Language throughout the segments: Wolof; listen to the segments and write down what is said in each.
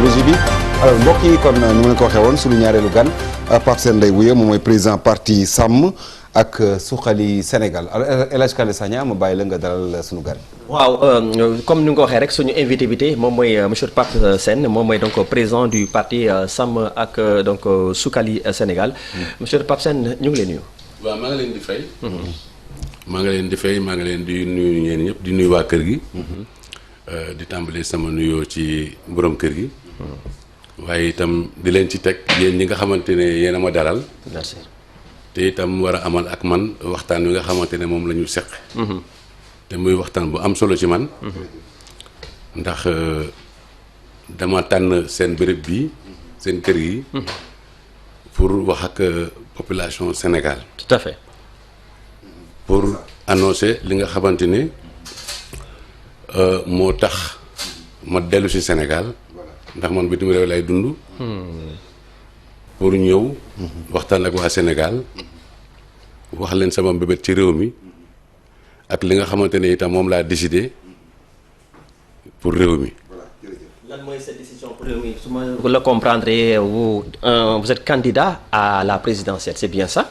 régie bi alors mbokk yi kon ni ma leen ko waxee woon suñu ñaareelu gan Pape Sène lay wuyee moom mooy président parti Sàmm ak Suxali Sénégal alors El Hadj Kandé Sagna ma bàyyi la nga dalal suñu gan. waaw comme ni nga ko waxee rek suñu invité bi tey moom mooy monsieur Pape Sène moom mooy donc président du parti Sàmm ak donc Suxali Sénégal monsieur Pape Sène ñu ngi leen nuyu. waaw maa ngi leen di fay. maa ngi leen di fay maa ngi leen di nuyu ñeen ñëpp di nuyu waa kër gi. di tàmbalee sama nuyoo ci borom kër gi. waaye itam di leen ci teg yéen ñi nga xamante ne yéen a ma dalal. merci. te itam war a amal ak man waxtaan wi nga xamante ne moom la ñu seq. te muy waxtaan bu am solo ci man. ndax dama tànn seen béréb bi seen kër gi. pour wax ak population Sénégal. tout à fait. pour annoncer li nga xamante ne moo tax ma dellu ci Sénégal ndax man bitim réew lay dund. pour ñëw waxtaan ak waa Sénégal wax leen sama mbébét ci réew mi ak li nga xamante ne itam moom laa décidé pour réew mi. lan mooy cette décision pour réew mi su ma la comprendre vous êtes candidat à la présidentielle c'est bien ça.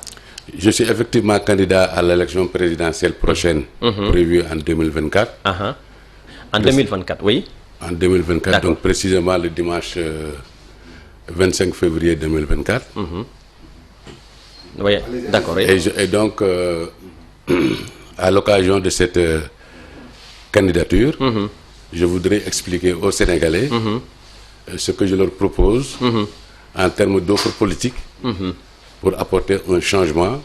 Je suis effectivement candidat à l'élection présidentielle prochaine. Prévue en 2024. En 2024, oui. En 2024, D'accord. donc précisément le dimanche 25 février 2024. Oui, d'accord. Oui. Et donc, à l'occasion de cette candidature, je voudrais expliquer aux Sénégalais ce que je leur propose en termes d'offres politiques. Pour apporter un changement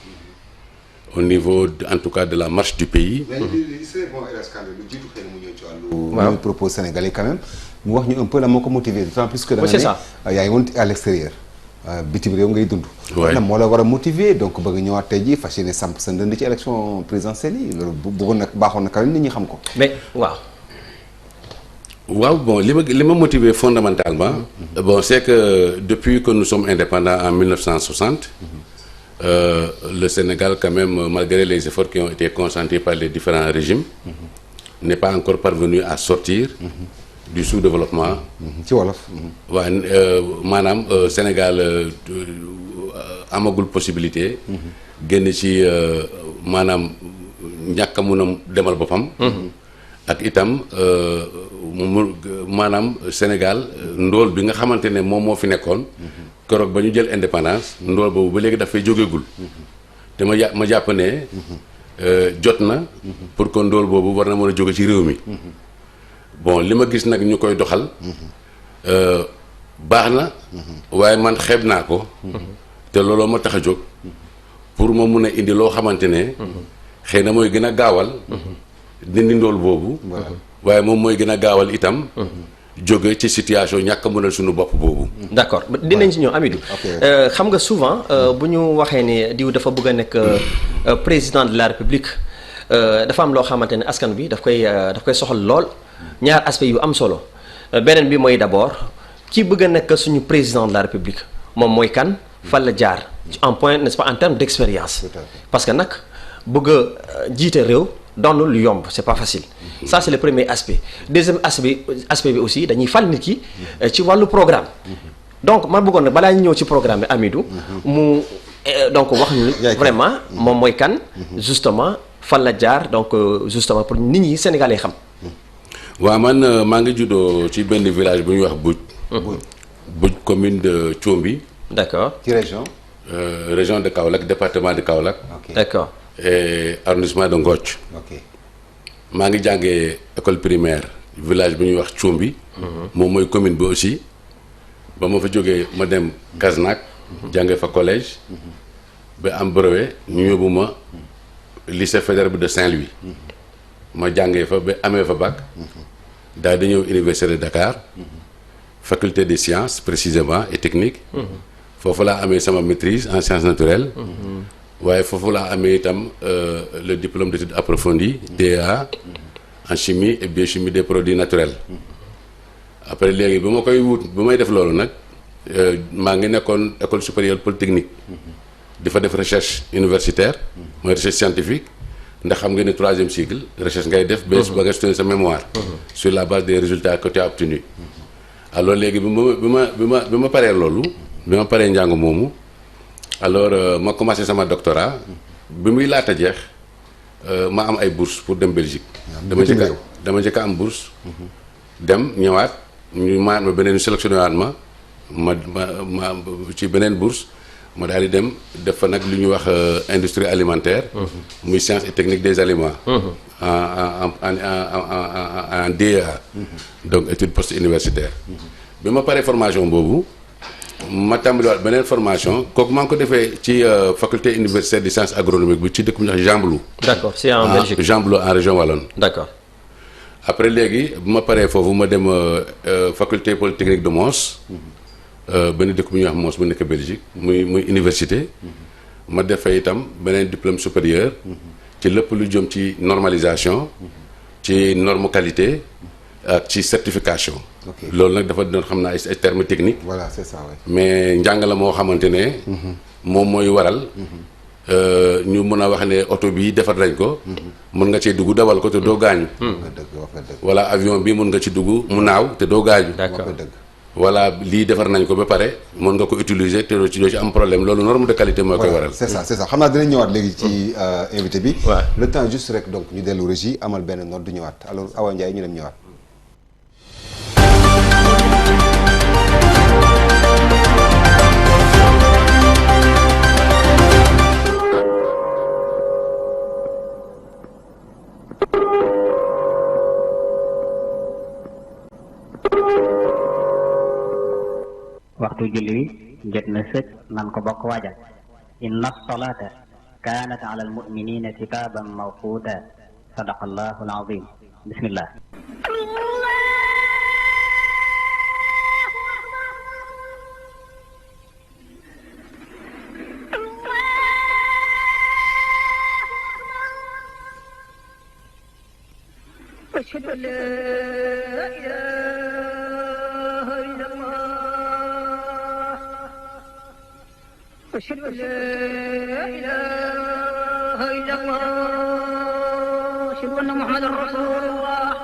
au niveau en tout cas de la marche du pays. mais c'est bon El Hadj Kandé lu jiitu xëy na mu ñëw ci wàllu. waaw propos sénégalais quand même mu wax ñu un peu la moo ko motivé d'autant plus que. Oui, c'est ça. yaa ngi woon à l'extérieur bitim réew ngay dund. waay moo la war a motiver donc bëgg ñëwaat tey jii fas yéene samp sa ndënd ci élection présidentielle yi loolu bëggoon nag baaxoon na quand même nit ñi xam ko. Mais waaw. Waaw bon li ma motivé fondamentalement bon c'est que depuis que nous sommes indépendants en 1960 le Sénégal quand même malgré les efforts qui ont été consentis par les différents régimes n'est pas encore parvenu à sortir du sous-développement. ci wolof. waaw maanaam Sénégal amagul possibilité génn ci maanaam ñàkk a mun a demal boppam. ak itam maanaam Sénégal ndóol bi nga xamante ne moom moo fi nekkoon keroog ba ñu jël indépendance ndóol boobu ba léegi dafay jógeegul te ma jàpp ne jot na pour que ndóol boobu war na mën a jóge ci réew mi bon li ma gis nag ñu koy doxal baax na waaye man xeeb naa ko te looloo ma tax a jóg pour ma mun a indi loo xamante ne xëy na mooy gën a gaawal dindi ndóol boobu waaye moom mooy gën a gaawal itam jóge ci situation ñàkk a mënal suñu bopp boobu. D'accord dinañ ci ñëw Amidou. xam nga souvent bu ñu waxee ne diw dafa bëgg a nekk président de la République dafa am loo xamante ne askan bi daf koy soxal lool ñaar aspect yu am solo beneen bi mooy d'abord ki bëgg a nekk suñu président de la République moom mooy kan fan la jaar en point n'est-ce pas en termes d'expérience parce que nag bëgg a jiite réew doon lu yomb c'est pas facile ça c'est le premier aspect deuxième aspect bi aussi dañuy fal nit ki ci wàllu programme donc ma bëggoon nag balaa ñu ñëw ci programme bi Amidou mu donc wax ñu vraiment moom mooy kan justement fan la jaar donc justement pour nit ñi Sénégalais xam. waaw man maa ngi juddoo ci benn village bu ñuy wax Buj commune de Thiomby. D'accord. ci région. Région de Kaolack département de Kaolack. D'accord. Et arrondissement de Ngothie. maa ngi jàngee école primaire village bu ñuy wax Thiomby. moom mooy commune bi aussi ba ma fa jógee ma dem Kasnack. jàngee fa collège. ba am brevet ñu yóbbu ma lycée fédéral de Saint-Louis. ma jàngee fa ba amee fa bac. daal di ñëw université de Dakar. faculté des sciences précisément et technique. foofu laa amee sama maîtrise en sciences naturelles. waaye foofu laa amee itam le diplôme d'études approfondies DEA en chimie et biochimie des produits naturels. après léegi bi ma koy wut bi may def loolu nag maa ngi nekkoon école supérieure polytechnique di fa def recherche universitaire mooy recherche scientifique ndax xam nga ne troisième cycle recherche ngay def ba nga soutenir sa mémoire sur la base des résultats que tu as obtenus alors léegi bi ma paree loolu bi ma paree njàng moomu alors ma commencé sama doctorat bi muy laata jeex ma am ay bourse pour dem Belgique dama njëkk am bourse dem ñëwaat ñu maat ma beneen sélectionné waat ma ci beneen bourse ma daal di dem def fa nag lu ñuy wax industrie alimentaire muy sciences et techniques des aliments en DEA donc études post universitaire bi ma paree formation boobu ma tàmbaliwaat beneen formation kooku maa ngi ko defee ci faculté universitaire de sciences agronomiques bi ci dëkk bu ñuy wax Gembloux. D'accord, c'est en Belgique. Gembloux en région wallonne. D'accord. après léegi bu ma paree foofu ma dem faculté polytechnique de Mons benn dëkk bu ñuy wax Mons bu nekk Belgique muy université ma defee itam beneen diplôme supérieur ci lépp lu jëm ci normalisation ci norme qualité ak ci certification. loolu nag dafa doon xam naa ay termes techniques. voilà c'est ça, ouais. mais njàng la moo xamante ne. moom mooy waral. ñu mën a wax ne oto bi defar nañ ko. mën nga cee dugg dawal ko te doo gaañu. wala avion bi mën nga ci dugg mu naaw te doo gaañu. D'accord. voilà lii defar nañ ko ba pare mën nga ko utiliser te doo ci am problème loolu norme de qualité moo koy waral. c'est ça xam naa dinañ ñëwaat léegi ci invité bi. waaw le temps juste rek donc ñu dellu régie amal benn note du ñëwaat alors Awa Ndiaye ñu dem ñëwaat. waxtu julli wi jot na sëkk nan ko bokk waajal inna salata kanat ala almuminina kitaban mawquta sadaqa allahu alazim bismillah أشهد أن لا إله إلا الله أشهد أن لا إله إلا الله أشهد أن محمدا رسول الله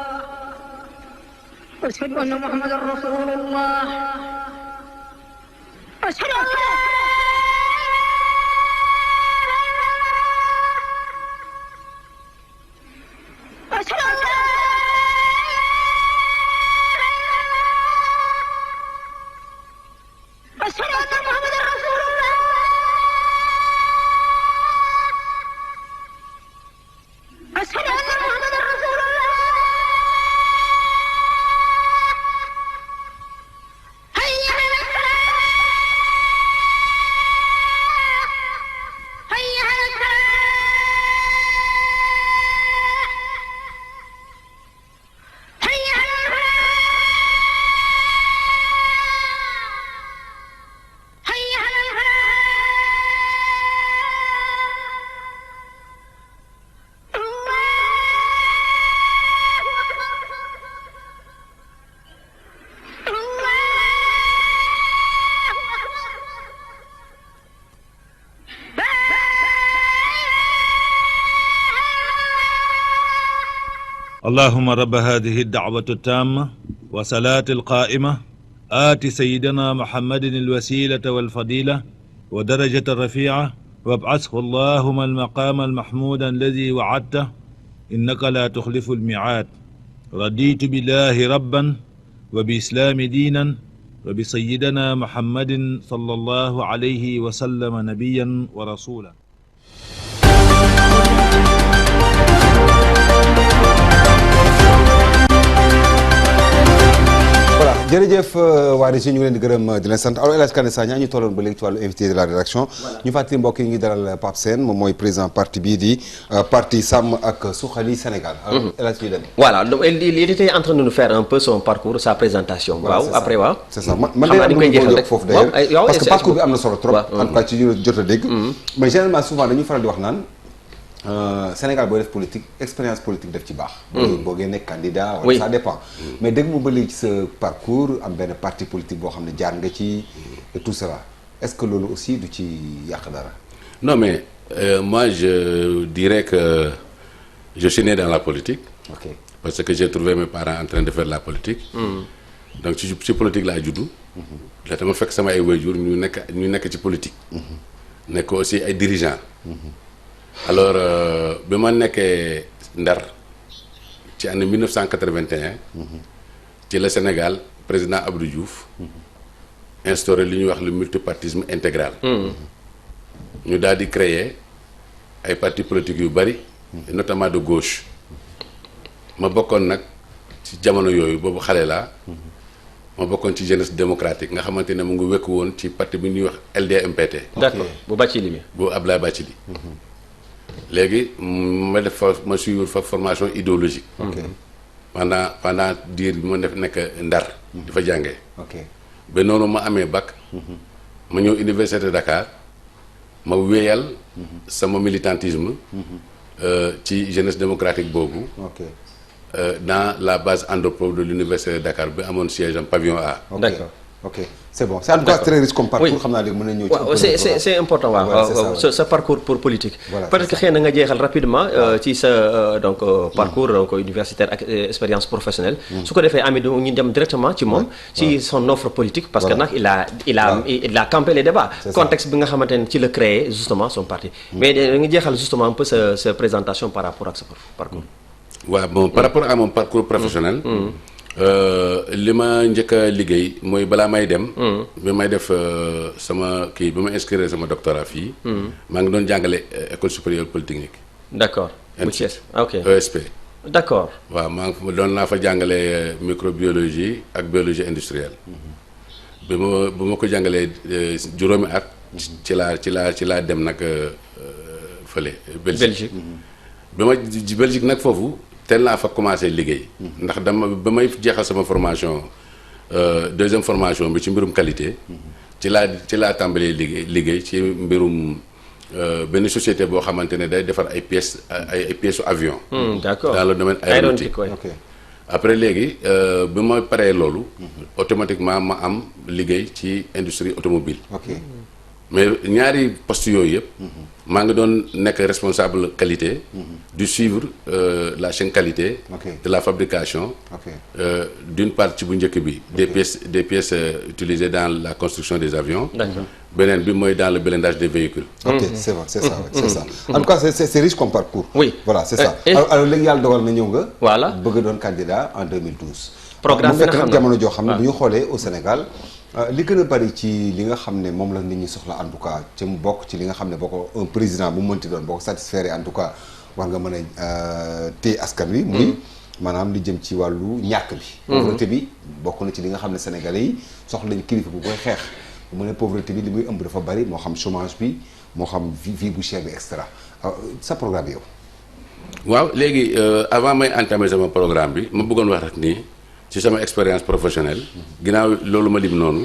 أشهد أن محمدا رسول الله أشهد أن اللهم رب هذه الدعوة التامة وصلاة القائمة آت سيدنا محمد الوسيلة والفضيلة ودرجة الرفيعة وابعثه اللهم المقام المحمود الذي وعدته إنك لا تخلف الميعاد رضيت بالله ربا وبإسلام دينا وبسيدنا محمد صلى الله عليه وسلم نبيا ورسولا. voilà jërëjëf waa Régis ñu ngi leen di gërëm di leen sant alors El Hadj Kane Sagna ñu tolloon ba léegi ci wàllu invité de la rédaction ñu fàttali mbokk yi ngi dalal Pape Sène moom mooy président parti bii di parti Sàmm ak Suxali Sénégal. alors El Hadj ñu dem. voilà donc il était en train de nous faire un peu son parcours sa présentation. waaw après waaw. c'est ça man de am na lu yokk foofu d'ailleurs parce que parcours bi am na solo trop. en tout cas ci ñu jot a dégg. mais généralement souvent dañuy faral di wax naan. Sénégal booy def politique expérience politique def ci baax. boo gee nekk candidat. wala ça dépend. mais dégg mu ba léegi ci sa parcours am benn parti politique boo xam ne jaar nga ci et tout cela est-ce que loolu aussi du ci yàq dara. non mais moi je dirais que je suis né dans la politique. ok parce que j'ai trouvé mes parents en train de faire la politique. donc ci politique laa juddu. la dama fekk sama ay waajur ñu nekk ci politique. nekk aussi ay dirigeants. alors bi ma nekkee Ndar ci année 1981. ci la Sénégal président Abdou Diouf. instauré li ñuy wax le multipartisme intégral. ñu daal di créer ay partis politiques yu bari. notamment de gauche. ma bokkoon nag ci jamono yooyu boobu xale laa. ma bokkoon ci jeunesse démocratique nga xamante ne mu ngi wekk woon ci parti bi ñuy wax LDMPT. d'accord bu Bathily bi. bu Abdoulaye Bathily. léegi ma suivre fa formation idéologique. pendant diir bi ma def nekk Ndar. di fa jàngee. ba noonu ma amee bac. ma ñëw université de Dakar ma wéyal sama militantisme. ci jeunesse démocratique boobu. Dans la base Andropov de l'université de Dakar bi amoon siège en pavillon A. D'accord. Ok, c'est bon. C'est en tout cas très riche comme parcours. xam naa léegi mën nañu ñëw ci c'est important waaw sa parcours pour politique. Peut-être que xëy na nga jeexal rapidement ci sa donc parcours donc universitaire ak expérience professionnelle. su ko defee Amidou ñu dem directement ci moom. ci son offre politique. parce que nag il a campé les débats. contexte bi nga xamante ne ci la créé justement son parti. mais da nga jeexal justement un peu sa présentation par rapport ak sa parcours. waaw bon par rapport à mon parcours professionnel. li ma njëkk a liggéey mooy balaa may dem. bi may def sama kii bi ma inscrire sama doctorat fii. maa ngi doon jàngale école supérieure polytechnique. d'accord. ok ESP. d'accord. waaw maa ngi doon naa fa jàngale microbiologie ak biologie industrielle. bi ma ko jàngalee juróomi at. ci laa dem nag fële. Belgique. bi ma Belgique nag foofu. teel naa fa commencé liggéey. ndax ba may jeexal sama formation deuxième formation bi ci mbirum qualité. ci laa tàmbalee liggéey ci mbirum benn société boo xamante ne day defar ay pièces su avion. D'accord. dans le domaine aéronautique. après léegi bi ma paree loolu. automatiquement ma am liggéey ci industrie automobile. mais ñaari poste yooyu yëpp. maa ngi doon nekk responsable qualité. du suivre la chaîne qualité. de la fabrication. d'une part ci bu njëkk bi. des pièces utilisées dans la construction des avions. beneen bi mooy dans le blindage des véhicules. c'est vrai c'est ça. En tout cas c'est riche comme parcours. Oui. Voilà c'est ça. alors léegi yàlla dogal na ñëw nga. voilà bëgg doon candidat en 2012. programme bi nga xam ne jamono joo xam ne bu ñu xoolee au Sénégal. li gën a bari ci li nga xam ne moom la nit ñi soxla en tout cas ci mu bokk ci li nga xam ne boo ko un président bu mënti doon boo ko satisfaire en tout cas war nga mën a téye askan wi. muy maanaam li jëm ci wàllu ñàkk bi. pauvreté bi bokk na ci li nga xam ne sénégalais yi soxla lañu kilifa bu koy xeex mu ne pauvreté bi li muy ëmb dafa bari moo xam chômage bi moo xam vie bu cher bi et cetera sa programme yow. waaw léegi avant may entamer sama programme bi ma bëggoon wax rek nii. ci sama expérience professionnelle ginnaaw loolu ma lim noonu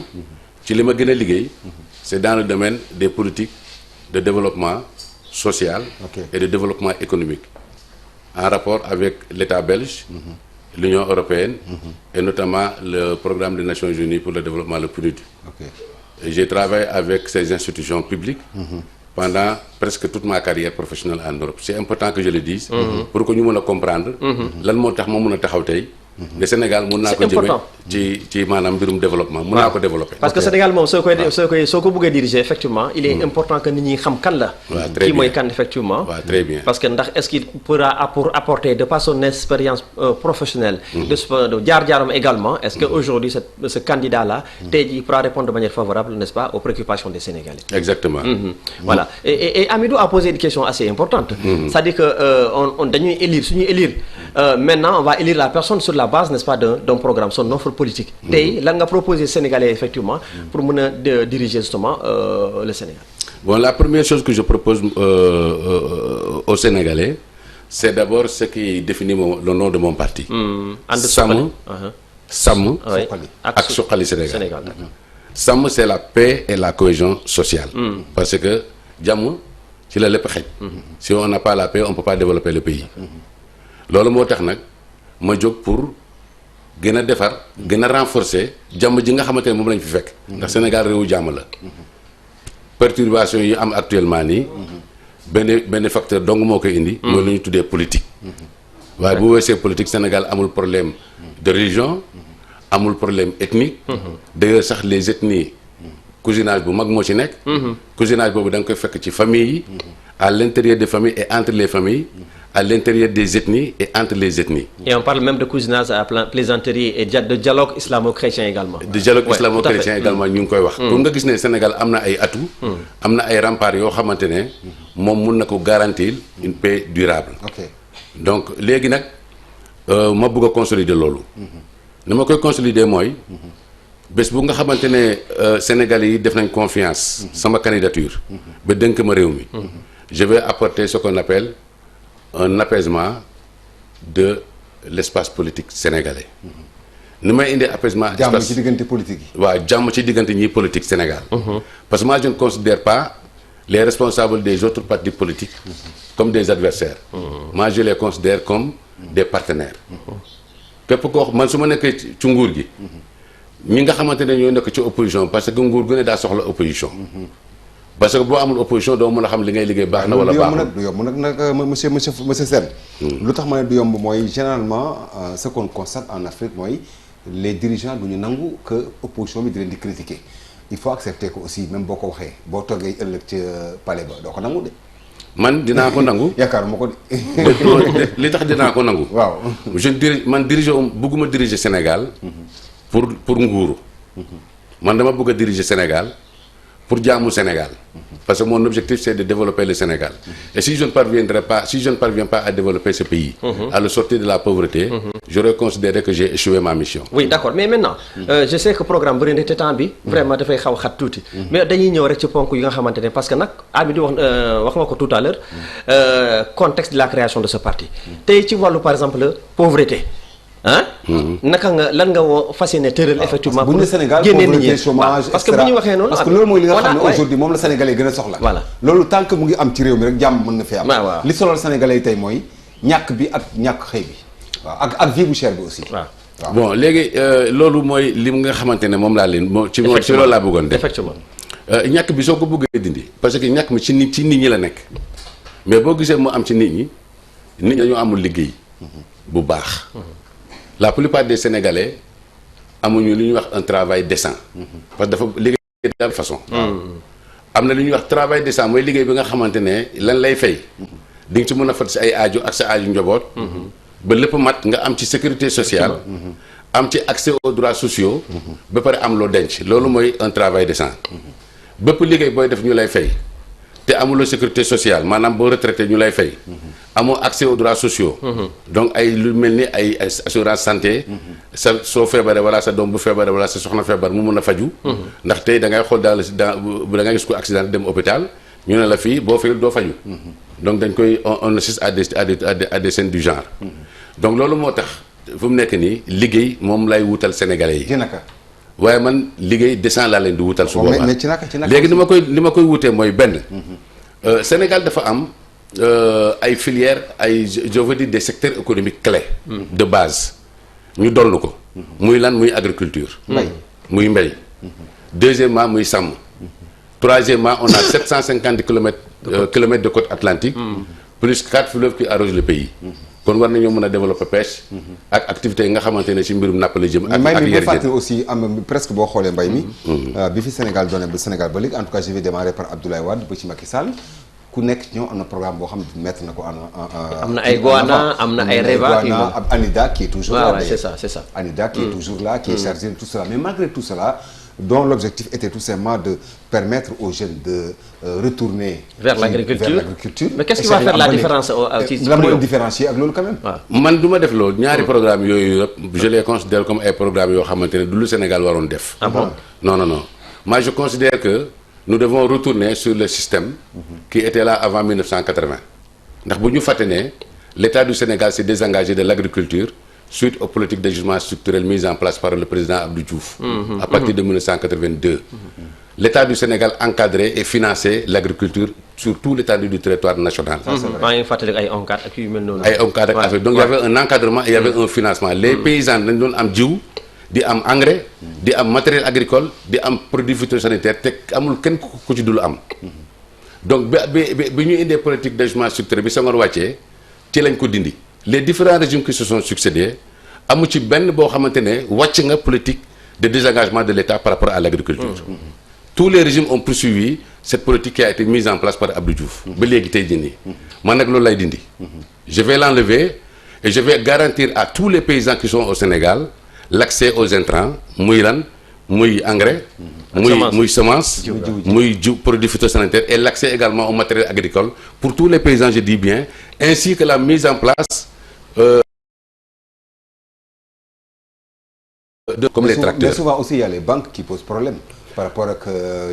ci li ma gën a liggéey c'est dans le domaine des politiques de développement social et de développement économique en rapport avec l'État belge l'Union européenne et notamment le programme des Nations Unies pour le développement, le PNUD. Et j'ai travaillé avec ces institutions publiques pendant presque toute ma carrière professionnelle en Europe. C'est important que je le dise pour que ñu mën a comprendre lan moo tax ma mën a taxaw tey le Sénégal mun naa ko jëmee ci maanaam mbirum développement mun naa ko développer. parce que Sénégal moom soo ko bëggee diriger effectivement il est important que nit ñi xam kan la. waaw très bien kii mooy kan effectivement. waaw très bien parce que ndax est-ce qu'il pourra apporter de par son expérience professionnelle. de jaar-jaaram également est-ce que aujourd'hui ce candidat là. tey jii pourra répondre de manière favorable n'est-ce pas aux préoccupations des Sénégalais. exactement. voilà et Amidou a posé une question assez importante. c'est-à-dire que on dañuy élire suñuy élire maintenant on va élire la personne sur la base n'est-ce pas d'un programme son offre politique tey lan nga proposer Sénégalais effectivement pour mën a diriger justement le Sénégal. Bon, la première chose que je propose aux Sénégalais c'est d'abord ce qui définit le nom de mon parti. Sàmm ak Suxali Sénégal. Sàmm c'est la paix et la cohésion sociale. parce que jàmm ci la lépp xej. si on n'a pas la paix on peut pas développer le pays. loolu moo tax nag ma jóg pour gën a defar gën a renforcer jàmm ji nga xamante ne moom lañ fi fekk. ndax Sénégal réewu jàmm la. perturbation yi am actuellement nii. benn facteur dong moo koy indi. mooy lu ñu tuddee politique. waaye bu weesee politique Sénégal amul problème de religion amul problème ethnique. d'ailleurs sax les ethnies cousinage bu mag moo ci nekk. cousinage boobu da nga koy fekk ci famille yi. à l'intérieur des familles et entre les familles. à l'intérieur des ethnies et entre les ethnies. Et on parle même de cousinage à plaisanterie et de dialogue islamo-chrétien également. De dialogue islamo-chrétien également ñu ngi koy wax. pour nga gis ne Sénégal am na ay atouts. am na ay remparts yoo xamante ne moom mun na ko garantir une paix durable. donc léegi nag ma bëgg a consolider loolu. ni ma koy consolider mooy. bés bu nga xamante ne Sénégalais yi def nañ confiance. sama candidature. ba dënk ma réew mi. je vais apporter ce qu'on appelle un apaisement de l'espace politique sénégalais. ni may indi apaisement. jàmm ci diggante politique yi. waaw jàmm ci diggante ñi politique Sénégal. parce que moi je ne considère pas les responsables des autres partis politiques comme des adversaires. moi je les considère comme des partenaires. képp koo man su ma nekkee ci nguur gi. ñi nga xamante ne ñooy nekk ci opposition parce que nguur gu ne daa soxla opposition. parce que boo amul opposition doo mën a xam li ngay liggéey baax na wala baaxul. du yomb nag monsieur Sène. lu tax ma ne du yomb mooy généralement ce qu'on constate en Afrique mooy les dirigeants du ñu nangu que opposition bi di leen di critiquer il faut accepter que aussi même boo ko waxee boo toggee ëllëg ca palais ba doo ko nangu de. man dinaa ko nangu. yaakaaruma ko de. li tax dinaa ko nangu. waaw man diriger bëgguma diriger Sénégal. pour nguuru. man dama bëgg a diriger Sénégal. pour jaamu Sénégal. parce que mon objectif c'est de développer le Sénégal. Et si je ne parviens pas à développer ce pays. à le sortir de la pauvreté. j'aurais considéré que j'ai échoué ma mission. oui d'accord mais maintenant. je sais que programme bëri na te temps bi. vraiment dafay xaw xat tuuti. mais dañuy ñëw rek ci ponk yi nga xamante ne parce que nag Amidou wax nga ko tout à l'heure contexte de la création de ce parti. tey ci wàllu par exemple pauvreté. naka nga lan nga woo fas yéene tëral effectivement bu ñu Sénégal pauvreté chômage parce que bu ñu waxee noonu parce que loolu mooy li nga xam ne aujourd'hui moom la Sénégalais gën a soxla. voilà loolu tant que mu ngi am ci réew mi rek jàmm mën na fi am. li solal Sénégalais yi tey mooy ñàkk bi ak ñàkk xëy bi waaw ak vie bu cher bi aussi. waaw bon léegi loolu mooy li nga xamante ne moom laa leen ci loolu laa bëggoon def. effectivement ñàkk bi soo ko bëggee dindi parce que ñàkk mi ci nit ñi la nekk mais boo gisee mu am ci nit ñi dañoo amul liggéey bu baax. La plupart des Sénégalais amuñu lu ñuy wax un travail décent. parce que dafa liggéey de façon. am na lu ñuy wax travail décent mooy liggéey bi nga xamante ne lan lay fay. di nga ci mën a fat si ay aajo ak sa aaju njaboot. ba lépp mat nga am ci sécurité sociale. am ci accès aux droits sociaux. ba pare am loo denc loolu mooy un travail décent. bépp liggéey booy def ñu lay fay. te amuloo sécurité sociale maanaam boo retraité ñu lay fay. amoo accès aux droits sociaux. donc ay lu mel ni ay assurance santé. soo feebaree wala sa doom bu feebaree wala sa soxna feebar mu mun a faju. ndax tey da ngay xool da ngay gis ko accident dem hôpital ñu ne la fii boo fayul doo faju. donc dañ koy on assiste à des scènes du genre. donc loolu moo tax fu mu nekk nii liggéey moom lay wutal sénégalais yi. waaye man liggéey décent laa leen di wutal. su boobaa léegi li ma koy wutee mooy benn. Sénégal dafa am ay filières ay je veux dire des secteurs économiques clés. de base ñu donn ko. muy lan muy agriculture. muy mbay. deuxièmement muy sàmm. troisièmement on a 750 kilomètres de côte atlantique. plus 4 fleuves qui arrosent le pays. kon war nañoo mën a développer pêche. ak activités yi nga xamante ne ci mbirum napp la jëm. ak mbay mi ba fàttali aussi am presque boo xoolee mbay mi. bi fi Sénégal doone ba Sénégal ba léegi en tout cas je vais démarrer par Abdoulaye Wade ba ci Macky Sall ku nekk ci ñoom am na programme boo xam ne mettre na ko am na ay Goana am na ay Reva ab ANIDA qui est toujours là. c'est ça ANIDA qui est toujours là qui est chargé de tout cela mais malgré tout cela dont l'objectif était tout simplement de permettre aux jeunes de retourner vers l'agriculture. Mais qu'est-ce qui va faire la différence la mooy différencier ak loolu quand même. man du ma def loolu ñaari programme yooyu yëpp je les considère comme ay programmes yoo xamante ne du lu Sénégal waroon def. Ah bon? Non. Moi je considère que nous devons retourner sur le système qui était là avant 1980 ndax bu ñu fàtte ne l'État du Sénégal s'est désengagé de l'agriculture suite aux politiques d'ajustement structurel mises en place par le président Abdou Diouf. À partir de 1982. L'État du Sénégal encadrait et finançait l'agriculture sur tout l'étendue du territoire national. maa ngi fàttali ay ONCAD ak yu mel noonu. ay ONCAD ak affaire donc il y avait un encadrement et il y avait un financement. Les paysans dañ doon am jiw di am engrais di am matériel agricole di am produit phytosanitaire te amul kenn ku ci dul am. donc bi ñu indee politique d'ajustement structurel bi Senghor wàccee ci lañ ko dindi. Les différents régimes qui se sont succédés amu ci benn boo xamante ne wàcc nga politique de désengagement de l'État par rapport à l'agriculture. Tous les régimes ont poursuivi cette politique qui a été mise en place par Abdou Diouf. ba léegi tey jii nii man nag loolu lay dindi. Je vais l'enlever et je vais garantir à tous les paysans qui sont au Sénégal l'accès aux intrants muy lan muy engrais. muy semence. muy jiw produits phytosanitaires et l'accès également au matériel agricole pour tous les paysans, je dis bien, ainsi que la mise en place comme les tracteurs. Mais souvent aussi il y a les banques qui posent problème par rapport ak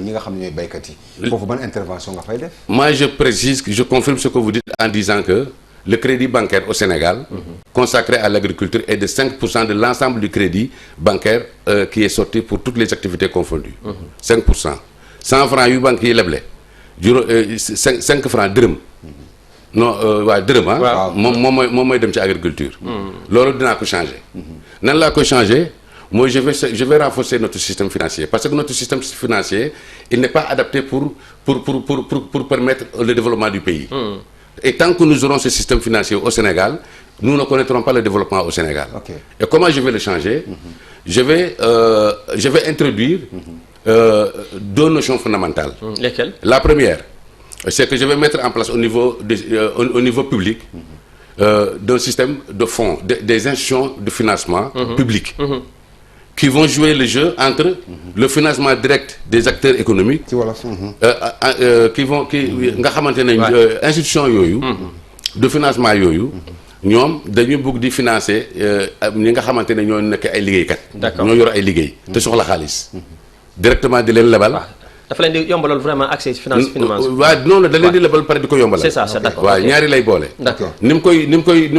ñi nga xam ne ñooy baykat yi. foofu ban intervention nga fay def. Moi je précise, je confirme ce que vous dites en disant que le crédit bancaire au Sénégal consacré à l'agriculture est de 5% de l'ensemble du crédit bancaire qui est sorti pour toutes les activités confondues. 5%. 100 francs yu banque yi leble 5 francs dërëm. non waaw dërëm ah. moom mooy dem ci agriculture. loolu dinaa ko changer. nan laa ko changer. Moi, je vais renforcer notre système financier parce que notre système financier, il n'est pas adapté pour permettre le développement du pays. Et tant que nous aurons ce système financier au Sénégal, nous ne connaîtrons pas le développement au Sénégal. Okay. Et comment je vais le changer? Je vais introduire deux notions fondamentales. Lesquelles? La première, c'est que je vais mettre en place au niveau public d'un système de fonds, des institutions de financement publics. Qui vont jouer le jeu entre le financement direct des acteurs économiques qui nga xamante ne institution yooyu de financement yooyu ñoom dañuy bëgg di financer ñi nga xamante ne ñoo nekk ay liggéeykat ñoo yor ay liggéey te soxla xaalis directement di leen lebal dafa leen di yombalal vraiment accès financement. waaw noonu da leen di lebal pare di ko yombalal. c'est ça c'est d'accord waaw ñaari lay boole. d'accord ni mu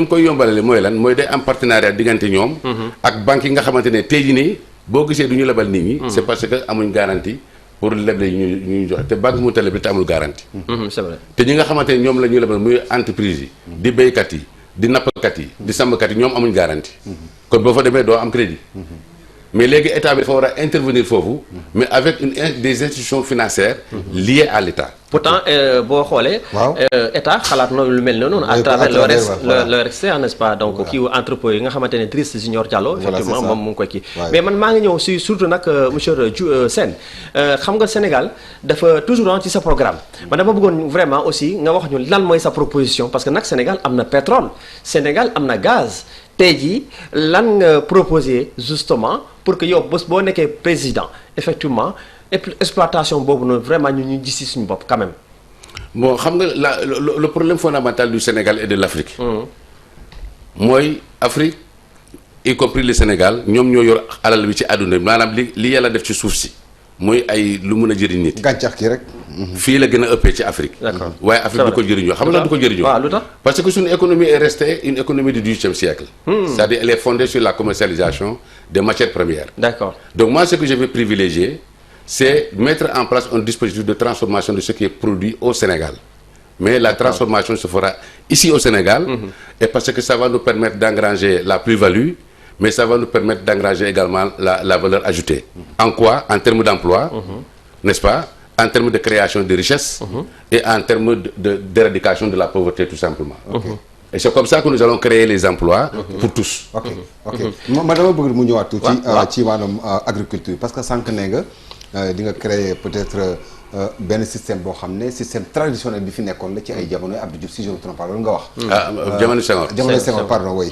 koy yombalale mooy lan mooy day am partenariat diggante ñoom. ak banques yi nga xamante ne tey jii nii boo gisee du ñu lebal nit ñi. c'est parce que amuñ garantie pour leble yi ñuy joxe te banque mu leble te amul garantie. c'est vrai te ñi nga xamante ne ñoom la ñuy lebal muy entreprise yi. di béykat yi di nappkat yi di sàmmkat yi ñoom amuñ garantie. kon boo fa demee doo am crédit. mais léegi état bi dafa war a intervenir foofu mais avec des institutions financières liées à l'état. pourtant boo xoolee. état xalaat na lu mel noonu. à travers l'ORECA n'est-ce pas donc kii entrepôt yi nga xamante ne Driss Junior Diallo. effectivement moom mu ngi koy kii. mais man maa ngi ñëw si surtout nag monsieur Sène xam nga Sénégal dafa toujours ci sa programme. man dama bëggoon vraiment aussi nga wax ñu lan mooy sa proposition parce que nag Sénégal am na pétrole Sénégal am na gaz. tey jii lan nga proposer justement pour que yow bés boo nekkee président effectivement exploitation boobu noonu vraiment ñu gis ci suñu bopp quand même. bon xam nga le problème fondamental du Sénégal et de l'Afrique. mooy Afrique y compris le Sénégal ñoom ñoo yor alal bi ci àdduna bi maanaam li yàlla def ci suuf si mooy ay lu mun a jëriñ nit. gàncax gi rek. fii la gën a ëppee ci Afrique. d'accord waaye Afrique du ko jëriñoo xam nga du ko jëriñoo. waaw lu tax parce que suñu économie est restée une économie du XVIIIe siècle. C'est-à-dire elle est fondée sur la commercialisation des matières premières. D'accord. Donc moi ce que je vais privilégier c'est mettre en place un dispositif de transformation de ce qui est produit au Sénégal. Mais la transformation se fera ici au Sénégal. Et parce que ça va nous permettre d'engranger la plus-value, mais ça va nous permettre d'engranger également la valeur ajoutée. En quoi? En termes d'emploi, n'est-ce pas? En termes de création de richesses et en termes d'éradication de la pauvreté tout simplement. Et c'est comme ça que nous allons créer les emplois pour tous. ok ma dama bëgg mu ñëwaat tuuti ci wàllum agriculture parce que sànq ne nga di nga créer peut-être benn système boo xam ne système traditionnel bi fi nekkoon la ci ay jamono Abdou Diouf si je ne me trompe pas loolu nga wax. jamono Senghor pardon oui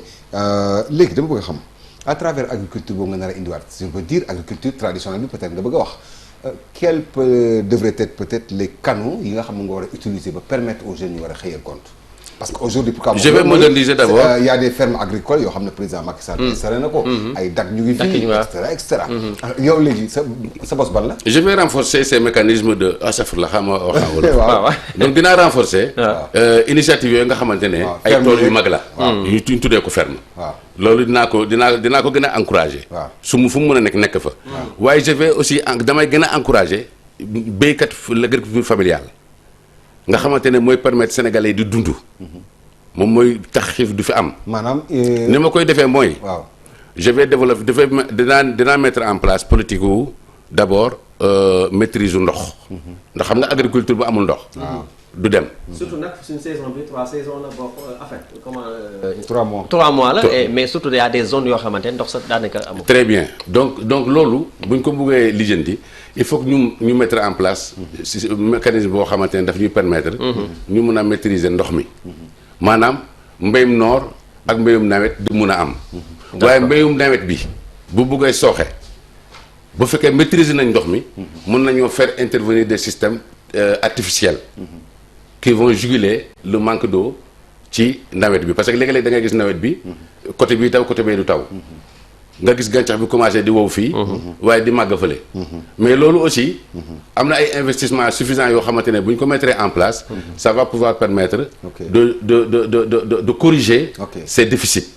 léegi dama bëgg a xam à travers agriculture boobu nga nar a indiwaat je veux dire agriculture traditionnelle bi peut-être nga bëgg a wax. Quels devraient être peut-être les canaux yi nga xam ne nga war a utiliser ba permettre aux jeunes ñu war a xëyal compte parce que aujourd'hui je vais moderniser d'abord il y a des fermes agricoles yoo xam ne président Macky Sall installé na ko ay dak ñu ngi fii et cetera yow léegi sa bos ban la je vais renforcer ces mécanismes de asafurla xam nga wax donc dinaa renforcer initiative yooyu nga xamante ne ay tool yu mag la ñu tuddee ko ferme loolu dinaa ko gën a encourager fu mu mën a nekk fa waaye je vais aussi damay gën a encourager béykat l'agriculture familiale nga xamante ne mooy permettre sénégalais di dund moom mooy tax xiif du fi am maanaam ni ma koy defee mooy je vais développer dinaa mettre en place politique wu d'abord maîtrise u ndox ndax xam nga agriculture bu amul ndox du dem. surtout nag suñu saison bi 3 saisons la bokk en fait comment. 3 mois 3 mois la mais surtout y a des zones yoo xamante ne ndox sax daanaka amul. très bien donc loolu bu ñu ko bëggee lijjanti il faut que ñu mettre en place. si mécanisme boo xamante ne daf ñuy permettre. ñu mun a maîtriser ndox mi. maanaam mbéyum noor ak mbéyum nawet di mun a am. waaye mbéyum nawet bi bu bëggee sooxe bu fekkee maîtriser nañ ndox mi. mun nañoo faire intervenir des systèmes artificiels. qui vont juguler le manque d'eau ci nawet bi parce que léeg-léeg da ngay gis nawet bi côté bii taw côté bee du taw nga gis gàncax bi commencé di wow fii waaye di màgg fële mais loolu aussi am na ay investissement suffisants yoo xamante ne bu ñu ko mettre en place ça va pouvoir permettre de corriger ces déficits.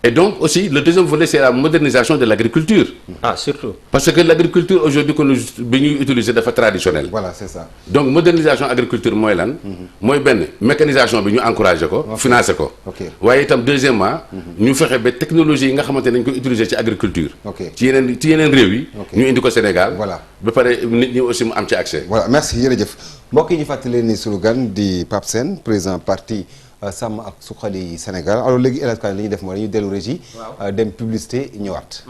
Et donc aussi le deuxième volet c'est la modernisation de l'agriculture. Ah surtout. Parce que l'agriculture aujourd'hui que bi ñuy utiliser dafa traditionnel. Voilà c'est ça. Donc modernisation agriculture mooy lan. mooy benn mécanisation bi ñu encourager ko. financer ko. waaye itam deuxièmement. ñu fexe ba technologie yi nga xamante ne dañ koy utiliser ci agriculture. ci yeneen réew yi. ñu indi ko Sénégal. voilà ba pare nit ñi aussi mu am ci accès. voilà merci jërëjëf mbokk yi ñu fàttali ni sunu gan di Pape Sène président parti. Sàmm ak Suxali Sénégal alors léegi El Hadj Kane li ñuy def mooy dañuy dellu régie dem publicité ñëwaat.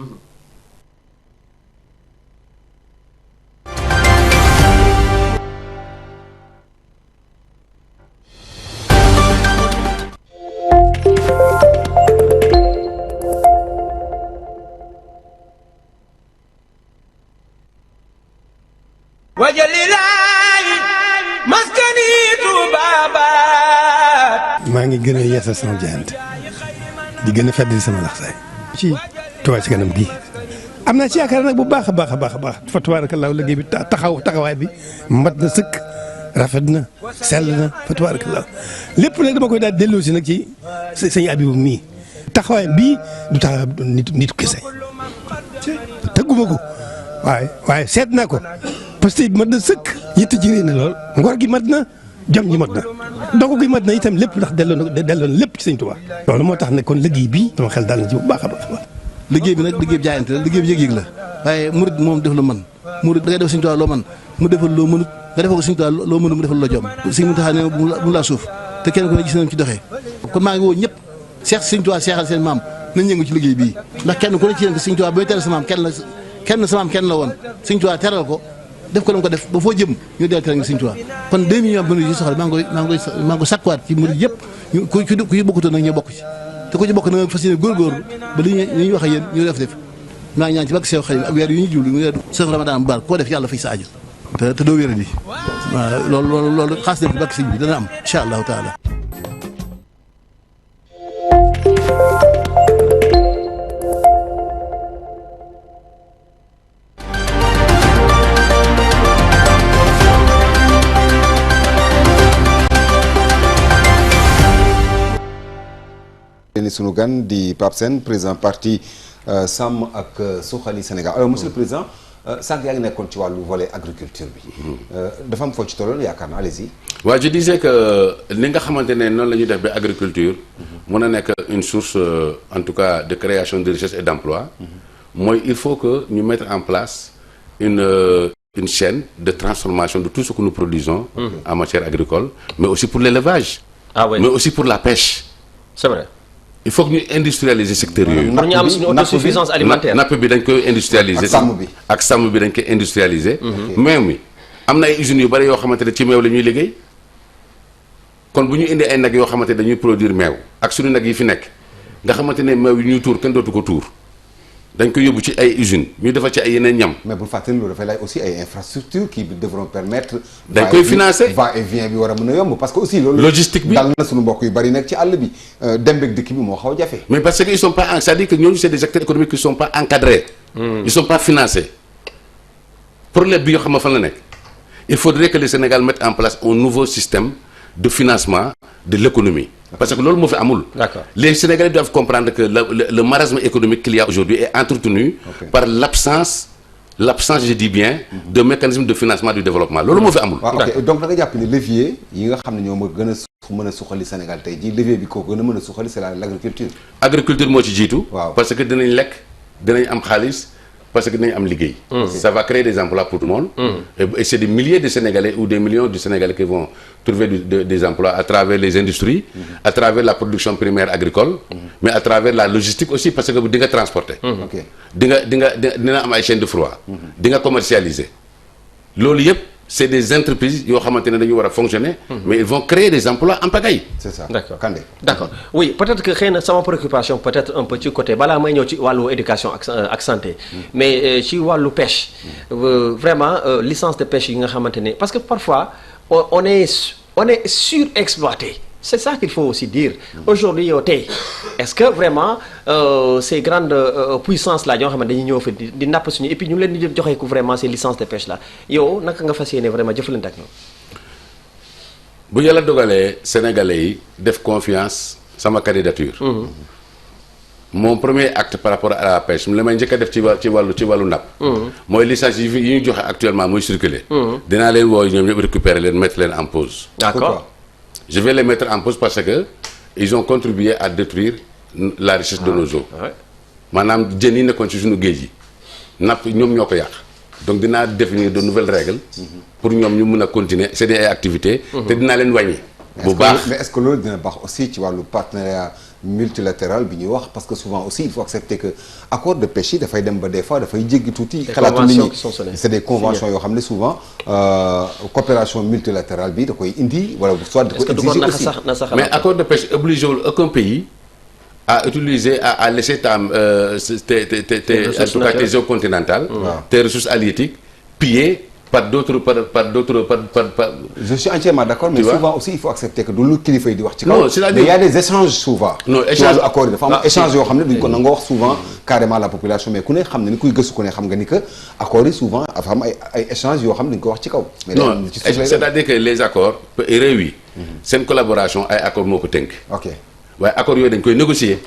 maa ngi gën a yeesal sama jaayante di gën a feddali sama laxsaay ci Touba Ca Kanam gi am naa ci yaakaar nag bu baax a baax a baax a baax fa tabaarakallaahu liggéey bi taxawaay bi mat na sëkk rafet na sell na fa tabaarakallaahu lépp nag dama koy daal delloo si nag ci sëñ Abibu mii taxawaay bii du taxawaay nit kese tëgguma ko waaye seet naa ko parce que mat na sëkk yitte ji réy na lool ngor gi mat na jom ji mat na dogu gi mat na itam lépp ndax delloo na lépp ci sëñ Tuubaa loolu moo tax ne kon liggéey bi dama xel daal na ci bu baax a baax liggéey bi nag liggéey bi jaayante la liggéey bi yëg-yëg la waaye murid moom def lu man murid da ngay def sëñ Tuubaa loo man mu defal loo mënut nga defal ko sëñ Tuubaa loo mënut mu defal loo jom sëñ Muntaxaa ne bu laa suuf te kenn ku ne gis nañ ci doxee kon maa ngi woo ñëpp seex sëñ Tuubaa seexal seen maam nañ yëngu ci liggéey bii ndax kenn ku ne ci yéen sëñ Tuubaa ba muy teral sa maam kenn sa maam kenn la woon sëñ Tuubaa teral ko def ko la ko def ba foo jëm ñu del tere nga sëñ Tuubaa kon 2 millions murid yi soxla maa ngi koy sakkuwaat ci murid yëpp ku ci bokkutoon nag ñu bokk ci te ku ci bokk na nga fas yéene góorgóorlu ba li ñuy wax ak yéen ñu def maa ngi ñaan ci barke Seex Xaadim ak weer yu ñu jublu mu weer sëñ Ramadan bu baax koo def yàlla fay sa aju te doo wéra di waaw loolu xaas def barke sëñ bi dana am incha allahu taala. ni sunu gan di Pape Sène président parti Sàmm ak Suxali Sénégal alors monsieur le président sànq yaa ngi nekkoon ci wàllu volet agriculture bi dafa am foo ci tolloon yaakaar naa allez-y. waaw je disais que li nga xamante ne noonu la ñuy def ba agriculture mun a nekk une source en tout cas de création de richesse et d'emploi mooy il faut que ñu mettre en place une chaîne de transformation de tout ce que nous produisons en matière agricole mais aussi pour l'élevage mais aussi pour la pêche. C'est vrai. Il faut que ñu industrialiser secteur yooyu. pour ñu am suñu autosuffisance alimentaire. napp bi dañ koy industrialiser. ak sàmm bi dañ koy industrialiser. meew mi am na ay usines yu bari yoo xamante ne ci meew la ñuy liggéey kon bu ñu indi ay nag yoo xamante ne dañuy produire meew ak suñu nag yi fi nekk nga xamante ne meew yi ñuy tuur kenn dootu ko tuur dañ koy yóbbu ci ay usines ñu defar ci ay yeneen ñam. mais bu fàttali loolu dafay laaj aussi ay infrastructures qui devront permettre. dañ koy financer va et vient bi war a mën a yomb parce que aussi. loolu logistique bi dal na suñu mbokk yu bari nekk ci àll bi dem beeg dikk bi moo xaw a jafe. mais parce que ils sont pas c'est-à-dire que ñooñu c'est des acteurs économiques qui sont pas encadrés. ils sont pas financés. problème bi nga xam ne fan la nekk il faudrait que le Sénégal mette en place un nouveau système de financement de l'économie. Parce que loolu moo fi amul. D'accord. Les Sénégalais doivent comprendre que le marasme économique qu'il y a aujourd'hui est entretenu par l'absence je dis bien de mécanismes de financement du développement loolu moo fi amul. waaw ok donc da nga jàpp ni levier yi nga xam ne ñoo ma gën a mën a suqali Sénégal tey jii levier bi ko gën a mën a suqali c'est l'agriculture. agriculture moo ci jiitu. waaw parce que dinañ lekk dinañ am xaalis parce que dinañ am liggéey. Ça va créer des emplois pour tout le monde. Et c'est des milliers de Sénégalais ou des millions de Sénégalais qui vont trouver des emplois à travers les industries, à travers la production primaire agricole, mais à travers la logistique aussi, parce que di nga transporter. dina am ay chaîne de froid. di nga commercialiser. loolu yëpp c'est des entreprises yoo xamante ne dañu war a fonctionner. mais ils vont créer des emplois en pagaille. c'est ça d'accord Kandé. d'accord oui peut-être que xëy na sama préoccupation peut-être un peu ci côté balaa may ñëw ci wàllu éducation ak santé. mais ci wàllu pêche. vraiment licence de pêche yi nga xamante ne parce que parfois on est surexploité. C'est ça qu'il faut aussi dire. Aujourd'hui yow tey est-ce que vraiment ces grandes puissances là ñoo xam ne dañuy ñëw fi di napp suñu et puis ñu leen di joxe ko vraiment ces licences de pêche là yow naka nga fas yéene vraiment jëfalante ak ñoom. bu yàlla dogalee Sénégalais yi def confiance sama candidature. mon premier acte par rapport à la pêche li may njëkk a def ci wàllu napp. mooy licence yi ñu joxe actuellement muy circuler. dinaa leen woo ñoom ñëpp récupérer leen mettre leen en pause. D'accord. Je vais les mettre en pause parce que ils ont contribué à détruire la richesse de nos eaux. maanaam jën yi nekkoon ci suñu géej yi napp ñoom ñoo ko yàq donc dinaa définir de nouvelles règles pour ñoom ñu mën a continuer c'est des activités te dinaa leen wàññi bu baax. mais est-ce que loolu dina baax aussi ci wàllu partenariat multilatéral bi ñuy wax parce que souvent aussi il faut accepter que accord de pêche yi dafay dem ba des fois dafay jéggi tuuti. xalaatu nit ñi c'est des conventions yoo xam ne souvent coopération multilatérale bi da koy indi wala soit da koy exiger aussi. mais accord de pêche oblige aucun pays à utiliser à laisser en tout cas tes eaux continentales. tes ressources halieutiques pillées par d'autres. Je suis entièrement d'accord mais souvent aussi il faut accepter que du lu kilifa yi di wax ci kaw. non c'est-à-dire mais il y a des échanges souvent. non échange accord yi dafa am échange yoo xam ne duñ ko nangoo wax souvent carrément la population mais ku ne xam ne ni kuy gëstu ku ne xam nga ni que accords yi souvent dafa am ay échanges yoo xam ne duñ ko wax ci kaw. mais non c'est-à-dire que les accords réew yi seen collaboration ay accords moo ko tënk. ok waaye accords yooyu dañ koy négocier.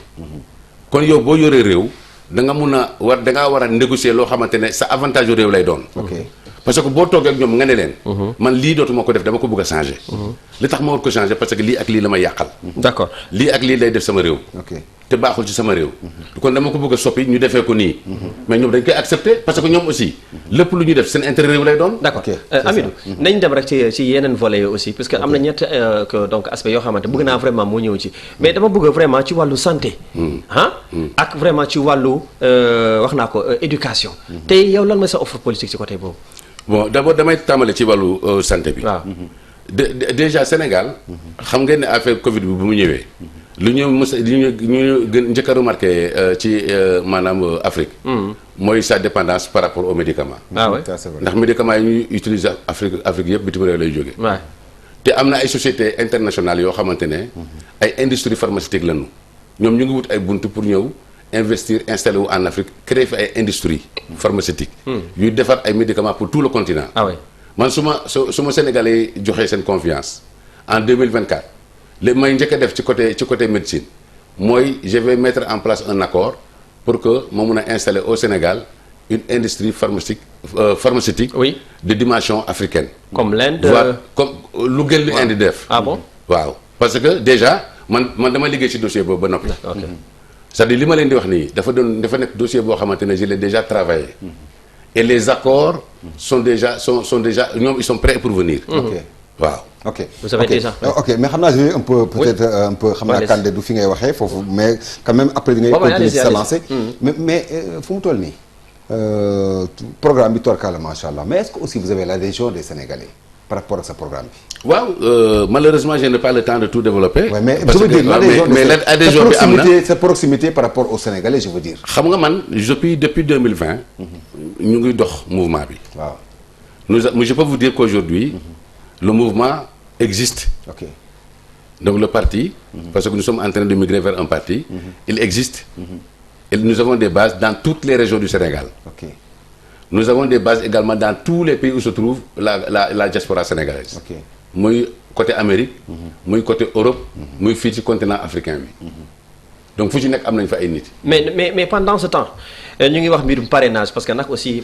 kon yow boo yoree réew da nga mun a da ngaa war a négocier loo xamante ne sa avantage réew lay doon. ok parce que boo toogee ak ñoom nga ne leen. man lii dootuma ko def dama ko bëgg a changer. li tax ma war ko changer parce que lii ak lii la ma yàqal. d'accord lii ak lii lay def sama réew. ok te baaxul ci sama réew. kon dama ko bëgg a soppi ñu defee ko nii. mais ñoom dañ koy accepter parce que ñoom aussi lépp lu ñuy def seen intérêt réew lay doon. d'accord Amidou nañ dem rek ci yeneen volets yi aussi parce que am na ñett donc aspect yoo xamante bëgg naa vraiment moo ñëw ci mais dama bëgg vraiment ci wàllu santé. ak vraiment ci wàllu wax naa ko éducation. tey yow lan mooy sa offre politique ci côté boobu. bon d'abord damay tàmbale ci wàllu santé bi. waaw déjà Sénégal. xam ngeen ne affaire Covid bi bu mu ñëwee. lu ñu gën njëkk a remarqué ci maanaam Afrique. mooy sa dépendance par rapport aux médicaments. ah oui ndax médicaments yi ñuy utiliser Afrique yëpp bitim réew lay jógee. waaw te am na ay sociétés internationales yoo xamante ne. ay industries pharmaceutiques lañu. ñoom ñu ngi wut ay buntu pour ñëw. investir installé wu en Afrique créer fi ay industries pharmaceutiques yuy defar ay médicaments pour tout le continent. ah oui man su ma Sénégalais yi joxee seen confiance en 2024 li may njëkk a def ci côté médecine mooy je vais mettre en place un accord pour que ma mun a installer au Sénégal une industrie pharmaceutique oui de dimension africaine. comme l'Inde comme lu gën lu Inde def. ah bon waaw parce que déjà man dama liggéey ci dossier boobu ba noppi. c'est-à-dire li ma leen di wax nii dafa nekk dossier boo xamante ne je l'ai déjà travaillé et les accords sont déjà ñoom ils sont prêts pour venir. ok waaw. ok vous savez déjà. ok mais xam naa je vais un peu peut-être un peu xam naa Kandé du fi ngay waxee foofu mais quand même après di ngay continuer sa lancée mais fu mu toll nii programme bi torkala macha allah mais est-ce que aussi vous avez l'adhésion des Sénégalais par rapport à ce programme bi. waaw malheureusement je n'ai pas le temps de tout développer. Ouais, mais je veux dire l'adhésion bi am na sa proximité par rapport aux Sénégalais je veux dire. xam nga man depuis 2020. ñu ngi dox mouvement bi. waaw je peux vous dire qu'aujourd'hui le mouvement existe. ok donc le parti. parce que nous sommes en train de migrer vers un parti. il existe. et nous avons des bases dans toutes les régions du Sénégal. ok nous avons des bases également dans tous les pays où se trouve la diaspora sénégalaise. ok muy côté Amérique. muy côté Europe. muy fii ci continent africain bi. donc fu ci nekk am nañu fa ay nit. mais pendant ce temps ñu ngi wax mbirum parrainage parce que nag aussi.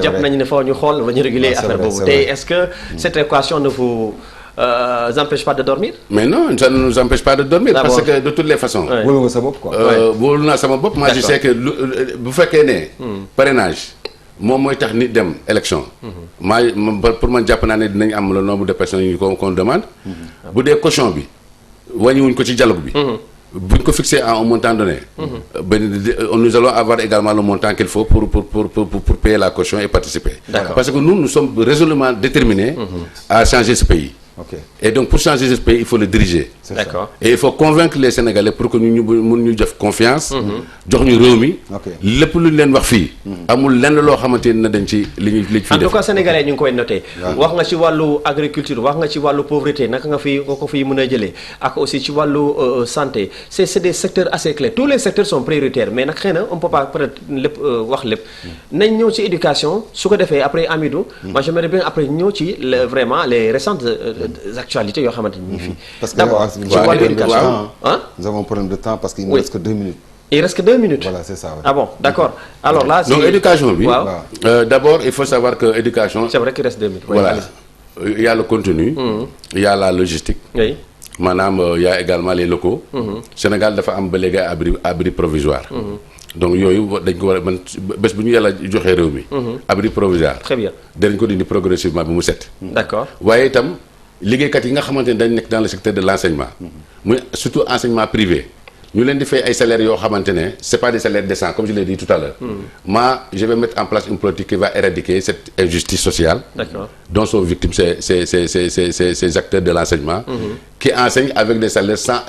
jàpp nañu ne foo ñu xool ba ñu réguler affaire boobu. tey est-ce que cette équation ne vous empêche pas de dormir. mais non ça ne nous empêche pas de dormir. parce que de toutes les façons. wóolu nga sa bopp quoi. wóolu naa sama bopp. moi je sais que bu fekkee ne. parrainage moom mooy tax nit dem élection. pour man jàpp naa ne dinañ am le nombre de personnes yi qu'on demande. bu dee caution bi wàññiwuñ ko ci dialogue bi. buñ ko fixé à un montant donné. Nous allons avoir également le montant qu'il faut pour payer la caution et participer. Parce que nous sommes résolument déterminés à changer ce pays. Et donc pour changer ce pays il faut le diriger. Et il faut convaincre les Sénégalais pour que ñu mun ñu def confiance. jox ñu réew mi. lépp lu ñu leen wax fii. amul lenn loo xamante ne dañ ci li ñu fi def. en tout cas sénégalais ñu ngi koy noté. wax nga ci wàllu agriculture wax nga ci wàllu pauvreté naka nga ko fiy mën a jëlee ak aussi ci wàllu santé c'est des secteurs assez clés tous les secteurs sont prioritaires mais nag xëy na on peut pas peut-être lépp wax lépp. nañ ñëw ci éducation su ko defee après Amidou. moi j'aimerais bien après ñëw ci vraiment les récentes actualités yoo xamante ni fii. parce que nous avons un problème de temps parce qu'il ne reste que 2 minutes. Il reste que 2 minutes. Voilà, c'est ça. Ouais. Ah bon, d'accord. Alors là, donc éducation, oui. D'abord, il faut savoir que éducation. C'est vrai qu'il reste 2 minutes. Voilà. Il y a le contenu, il y a la logistique. Oui. Madame, il y a également les locaux. Sénégal dafa am ba léegi abri provisoire. Donc yooyu dañ ko war a man bés bu ñu yàlla joxee réew mi. abri provisoire. Très bien. Dañ ko dindi progressivement bi mu set. D'accord. waaye itam liggéeykat yi nga xamante ne dañ nekk dans le secteur de l'enseignement. muy surtout enseignement privé. ñu leen di fay ay salaires yoo xamante ne c'est pas des salaires décents comme je l'ai dit tout à l'heure. Moi je vais mettre en place une politique qui va éradiquer cette injustice sociale. D'accord. dont sont victimes ces acteurs de l'enseignement. Qui enseignent avec des salaires sans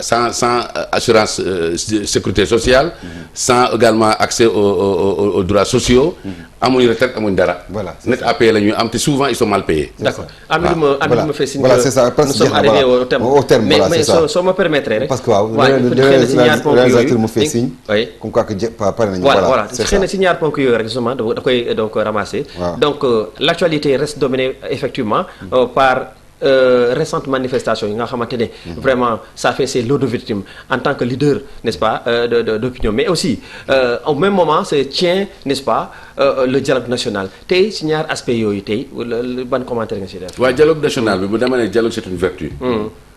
assurance sécurité sociale. Sans également accès aux droits sociaux. amuñu retraite amuñu dara. Voilà. net à payer la ñuy am te souvent ils sont mal payés. D'accord. Amidou me fait signe voilà, c'est ça. nous sommes arrivés au terme. Voilà, mais soo ma permettre rek. parce que waaw réalisateur mu fait signe. oui comme quoi que pare nañu. voilà xëy na si ñaar ponk yooyu rek justement da koy donc ramasser. donc l'actualité reste dominée effectivement par récentes manifestations yi nga xamante ne vraiment ça fait ses lots de victimes en tant que leader n'est-ce pas d'opinion mais aussi au même moment se tient n'est-ce pas le dialogue national tey si ñaar aspect yooyu tey ban commentaire nga si def. waaw dialogue national bi bu dama ne dialogue c'est une vertu.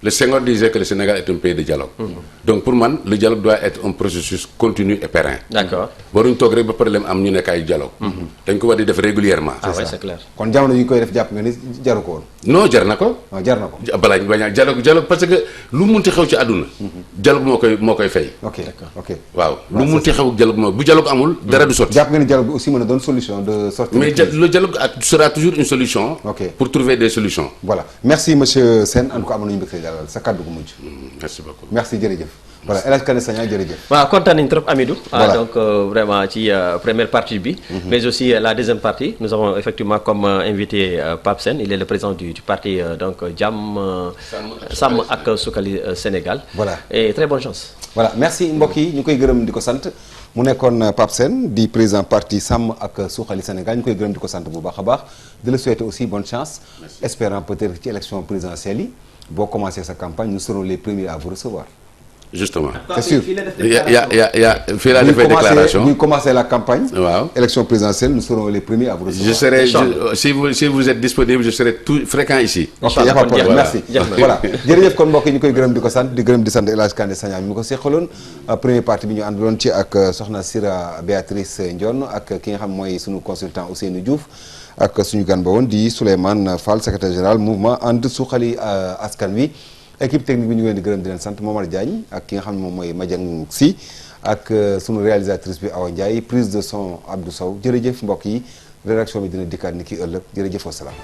Le Senghor disait que le Sénégal est un pays de dialogue. Donc pour moi le dialogue doit être un processus continu et périn. D'accord. waruñ toog rek ba problème am ñu nekk ay dialogue. dañ ko war di def régulièrement. ah oui c'est clair. kon jamono yi ñu koy def jàpp nga ni jaru ko woon. non jar na ko. non jar na ko. balaa ñu bañ a dialogue parce que lu munti xew ci àdduna. dialogue moo koy fay. ok ok waaw lu munti xew dialogue bu dialogue amul dara du sotti. jàpp nga ni dialogue bi aussi mën a doon solution de sortie. mais le dialogue sera toujours une solution. pour trouver des solutions. voilà merci monsieur Sène en tout cas amoon nañu mbégte dalal sa kàddu gu mujj. merci beaucoup. merci jërëjëf. voilà El Hadj Kane Sagna jërëjëf. waaw kontaan nañu trop Amidou. voilà donc vraiment ci première partie bi. mais aussi la deuxième partie nous avons effectivement comme invité Pape Sène il est le président du parti donc Jàmm Sàmm ak Suxali Sénégal. voilà et très bonne chance. voilà merci mbokk yi ñu koy gërëm di ko sant mu nekkoon Pape Sène di président parti Sàmm ak Suxali Sénégal ñu koy gërëm di ko sant bu baax a baax di la souhaiter aussi bonne chance. espérant peut-être ci élection présidentielle yi boo commencé sa campagne nous serons les premiers à vous recevoir. justement c'est sûr il y a fii laa defee déclaration bu ñu commencé la campagne. waaw élection présidentielle nous serons les premiers à vous recevoir. je serai si vous êtes disponible je serai tout fréquent ici. ok y a pas de problème merci. voilà jërëjëf kon mbokk yi ñu koy gërëm di ko sant di gërëm di sant El Hadj Kane Sagna mi ko seqaloon première partie bi ñu àndaloon ci ak soxna Sira Béatrice Ndione ak ki nga xam mooy sunu consultant Ousseynou Diouf. ak suñu gan ba woon di Souleymane Fall secrétaire général mouvement ànd suxali askan wi équipe technique bi ñu ngi leen di gërëm di leen sant Momar Diagne ak ki nga xam ne moom mooy Madiang Sy ak sunu réalisatrice bi Awa Ndiaye prise de son Abdou Sow jërëjëf mbokk yi rédaction bi dina dikkaat ni ki ëllëg jërëjëf wasalaam